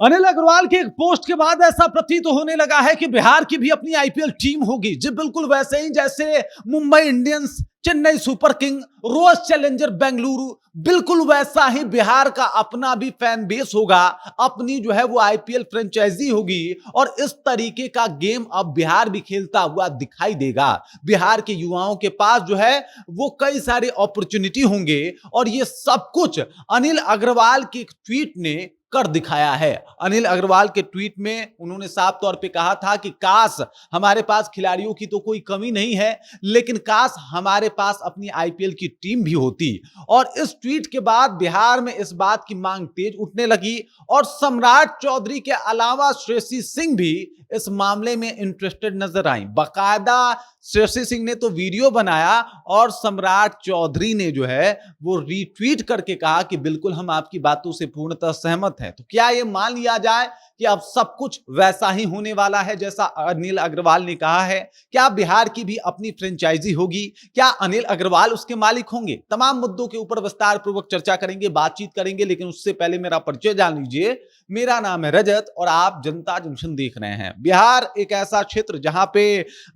अनिल अग्रवाल के एक पोस्ट के बाद ऐसा प्रतीत होने लगा है कि बिहार की भी अपनी आईपीएल टीम होगी। जी बिल्कुल वैसे ही जैसे Mumbai Indians, Chennai super king, royal challenger Bengaluru, बिल्कुल वैसा ही बिहार का अपना भी फैन बेस होगा, अपनी जो है वो आईपीएल फ्रेंचाइजी होगी और इस तरीके का गेम अब बिहार भी खेलता हुआ दिखाई देगा। बिहार के युवाओं के पास जो है वो कई सारे अपॉर्चुनिटी होंगे और ये सब कुछ अनिल अग्रवाल के एक ट्वीट ने कर दिखाया है। अनिल अग्रवाल के ट्वीट में उन्होंने साफ तौर पे कहा था कि काश हमारे पास खिलाड़ियों की तो कोई कमी नहीं है, लेकिन काश हमारे पास अपनी आईपीएल की टीम भी होती। और इस ट्वीट के बाद बिहार में इस बात की मांग तेज उठने लगी और सम्राट चौधरी के अलावा श्रेयसी सिंह भी इस मामले में इंटरेस्टेड नजर आई। बाकायदा श्रेयसी सिंह ने तो वीडियो बनाया और सम्राट चौधरी ने जो है वो रीट्वीट करके कहा कि बिल्कुल हम आपकी बातों से पूर्णतः सहमत हैं। तो क्या ये मान लिया जाए कि अब सब कुछ वैसा ही होने वाला है जैसा अनिल अग्रवाल ने कहा है? क्या बिहार की भी अपनी फ्रेंचाइजी होगी? क्या अनिल अग्रवाल उसके मालिक होंगे? तमाम मुद्दों के ऊपर विस्तार पूर्वक चर्चा करेंगे, बातचीत करेंगे, लेकिन उससे पहले मेरा परिचय जान लीजिए। मेरा नाम है रजत और आप जनता जंक्शन देख रहे हैं। बिहार एक ऐसा क्षेत्र जहां पे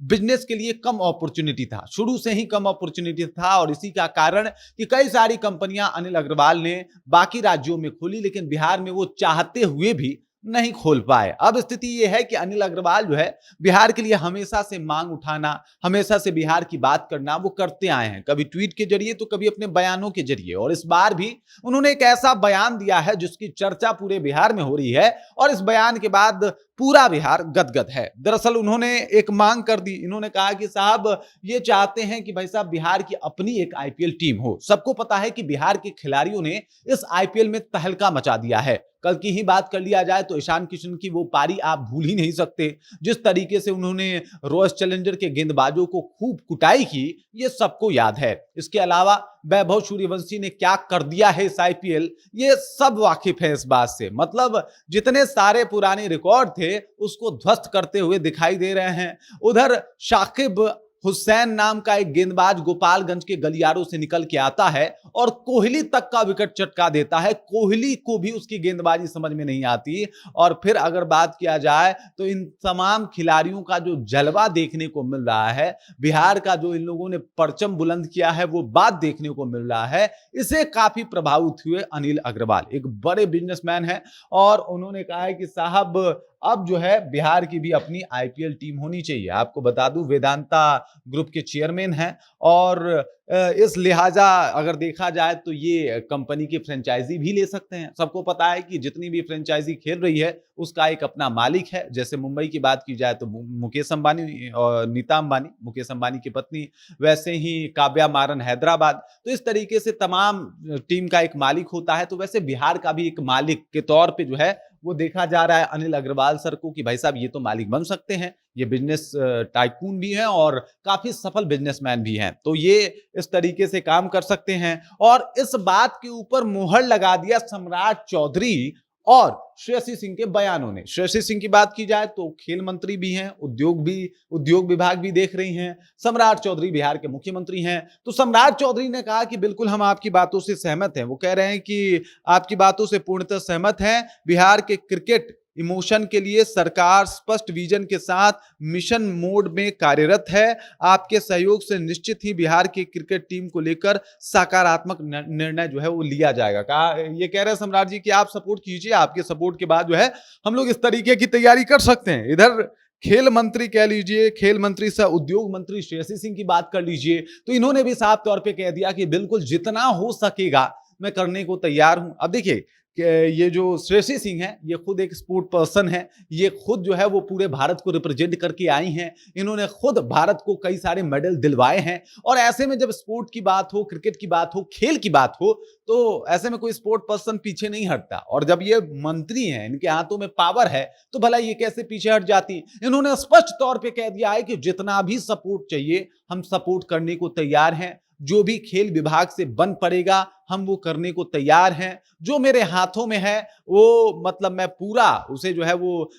बिजनेस के लिए कम अपॉर्चुनिटी था, शुरू से ही कम अपॉर्चुनिटी था और इसी का कारण कि कई सारी कंपनियां अनिल अग्रवाल ने बाकी राज्यों में खोली, लेकिन बिहार में वो चाहते हुए भी नहीं खोल पाए। अब स्थिति यह है कि अनिल अग्रवाल जो है बिहार के लिए हमेशा से मांग उठाना, हमेशा से बिहार की बात करना वो करते आए हैं, कभी ट्वीट के जरिए तो कभी अपने बयानों के जरिए। और इस बार भी उन्होंने एक ऐसा बयान दिया है जिसकी चर्चा पूरे बिहार में हो रही है और इस बयान के बाद पूरा बिहार गदगद है। दरअसल उन्होंने एक मांग कर दी। इन्होंने कहा कि साहब ये चाहते हैं कि भाई साहब बिहार की अपनी एक आईपीएल टीम हो। सबको पता है कि बिहार के खिलाड़ियों ने इस आईपीएल में तहलका मचा दिया है। कल की ही बात कर लिया जाए तो ईशान किशन की वो पारी आप भूल ही नहीं सकते। जिस तरीके से उन्होंने रॉयल चैलेंजर के गेंदबाजों को खूब कुटाई की, ये सबको याद है। इसके अलावा वैभव सूर्यवंशी ने क्या कर दिया है इस आईपीएल, ये सब वाकिफ है इस बात से। मतलब जितने सारे पुराने रिकॉर्ड थे उसको ध्वस्त करते हुए दिखाई दे रहे हैं। उधर शाकिब हुसैन नाम का एक गेंदबाज गोपालगंज के गलियारों से निकल के आता है और कोहली तक का विकेट चटका देता है। कोहली को भी उसकी गेंदबाजी समझ में नहीं आती। और फिर अगर बात किया जाए तो इन तमाम खिलाड़ियों का जो जलवा देखने को मिल रहा है, बिहार का जो इन लोगों ने परचम बुलंद किया है वो बात देखने को मिल रहा है, इसे काफी प्रभावित हुए अनिल अग्रवाल। एक बड़े बिजनेसमैन हैं और उन्होंने कहा है कि साहब अब जो है बिहार की भी अपनी आईपीएल टीम होनी चाहिए। आपको बता दूं वेदांता ग्रुप के चेयरमैन हैं और इस लिहाजा अगर देखा जाए तो ये कंपनी की फ्रेंचाइजी भी ले सकते हैं। सबको पता है कि जितनी भी फ्रेंचाइजी खेल रही है उसका एक अपना मालिक है। जैसे मुंबई की बात की जाए तो मुकेश अंबानी और नीता अंबानी, मुकेश अंबानी की पत्नी, वैसे ही काव्या मारन हैदराबाद। तो इस तरीके से तमाम टीम का एक मालिक होता है। तो वैसे बिहार का भी एक मालिक के तौर पे जो है वो देखा जा रहा है अनिल अग्रवाल सर को कि भाई साहब ये तो मालिक बन सकते हैं, ये बिजनेस टाइकून भी हैं और काफी सफल बिजनेसमैन भी हैं, तो ये इस तरीके से काम कर सकते हैं। और इस बात के ऊपर मुहर लगा दिया सम्राट चौधरी और श्रेयसी सिंह के बयानों ने। श्रेयसी सिंह की बात की जाए तो खेल मंत्री भी हैं, उद्योग विभाग भी देख रही हैं। सम्राट चौधरी बिहार के मुख्यमंत्री हैं। तो सम्राट चौधरी ने कहा कि बिल्कुल हम आपकी बातों से सहमत हैं। वो कह रहे हैं कि आपकी बातों से पूर्णतः सहमत हैं। बिहार के क्रिकेट इमोशन के लिए सरकार स्पष्ट विजन के साथ मिशन मोड में कार्यरत है। आपके सहयोग से निश्चित ही बिहार की क्रिकेट टीम को लेकर सकारात्मक निर्णय जो है वो लिया जाएगा। कहा, ये कह रहे हैं सम्राट जी कि आप सपोर्ट कीजिए, आपके सपोर्ट के बाद जो है हम लोग इस तरीके की तैयारी कर सकते हैं। इधर खेल मंत्री कह लीजिए, खेल मंत्री सह उद्योग मंत्री श्रेयसी सिंह की बात कर लीजिए, तो इन्होंने भी साफ तौर पर कह दिया कि बिल्कुल जितना हो सकेगा मैं करने को तैयार हूं। अब देखिए ये जो श्रेयसी सिंह है ये खुद एक स्पोर्ट पर्सन है। ये खुद जो है वो पूरे भारत को रिप्रेजेंट करके आई हैं। इन्होंने खुद भारत को कई सारे मेडल दिलवाए हैं और ऐसे में जब स्पोर्ट की बात हो, क्रिकेट की बात हो, खेल की बात हो, तो ऐसे में कोई स्पोर्ट पर्सन पीछे नहीं हटता। और जब ये मंत्री हैं, इनके हाथों में पावर है, तो भला ये कैसे पीछे हट जाती। इन्होंने स्पष्ट तौर पर कह दिया है कि जितना भी सपोर्ट चाहिए हम सपोर्ट करने को तैयार हैं। जो भी खेल विभाग से बन पड़ेगा हम वो करने को तैयार हैं। जो मेरे हाथों में है वो मतलब मैं पूरा उसे जो है वो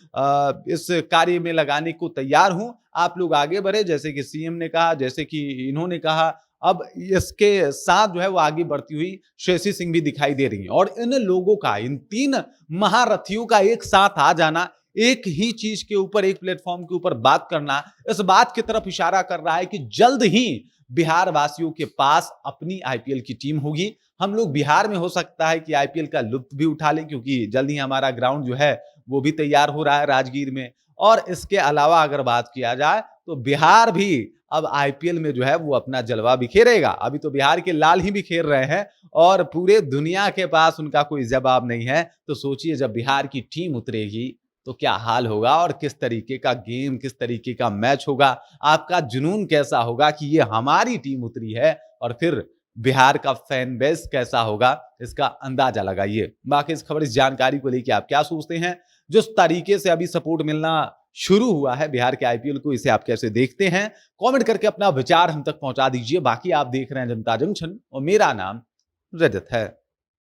इस कार्य में लगाने को तैयार हूं। आप लोग आगे बढ़े, जैसे कि सीएम ने कहा, जैसे कि इन्होंने कहा, अब इसके साथ जो है वो आगे बढ़ती हुई श्रेयसी सिंह भी दिखाई दे रही हैं। और इन लोगों का, इन 3 महारथियों का एक साथ आ जाना, एक ही चीज के ऊपर, एक प्लेटफॉर्म के ऊपर बात करना, इस बात की तरफ इशारा कर रहा है कि जल्द ही बिहार वासियों के पास अपनी आईपीएल की टीम होगी। हम लोग बिहार में हो सकता है कि आईपीएल का लुत्फ भी उठा लें, क्योंकि जल्द ही हमारा ग्राउंड जो है वो भी तैयार हो रहा है राजगीर में। और इसके अलावा अगर बात किया जाए तो बिहार भी अब आईपीएल में जो है वो अपना जलवा बिखेरेगा। अभी तो बिहार के लाल ही बिखेर रहे हैं और पूरे दुनिया के पास उनका कोई जवाब नहीं है। तो सोचिए जब बिहार की टीम उतरेगी तो क्या हाल होगा और किस तरीके का गेम, किस तरीके का मैच होगा, आपका जुनून कैसा होगा कि ये हमारी टीम उतरी है, और फिर बिहार का फैन बेस कैसा होगा, इसका अंदाजा लगाइए। बाकी इस खबर, इस जानकारी को लेकर आप क्या सोचते हैं? जिस तरीके से अभी सपोर्ट मिलना शुरू हुआ है बिहार के आईपीएल को, इसे आप कैसे देखते हैं? कमेंट करके अपना विचार हम तक पहुंचा दीजिए। बाकी आप देख रहे हैं जनता जंक्शन और मेरा नाम रजत है।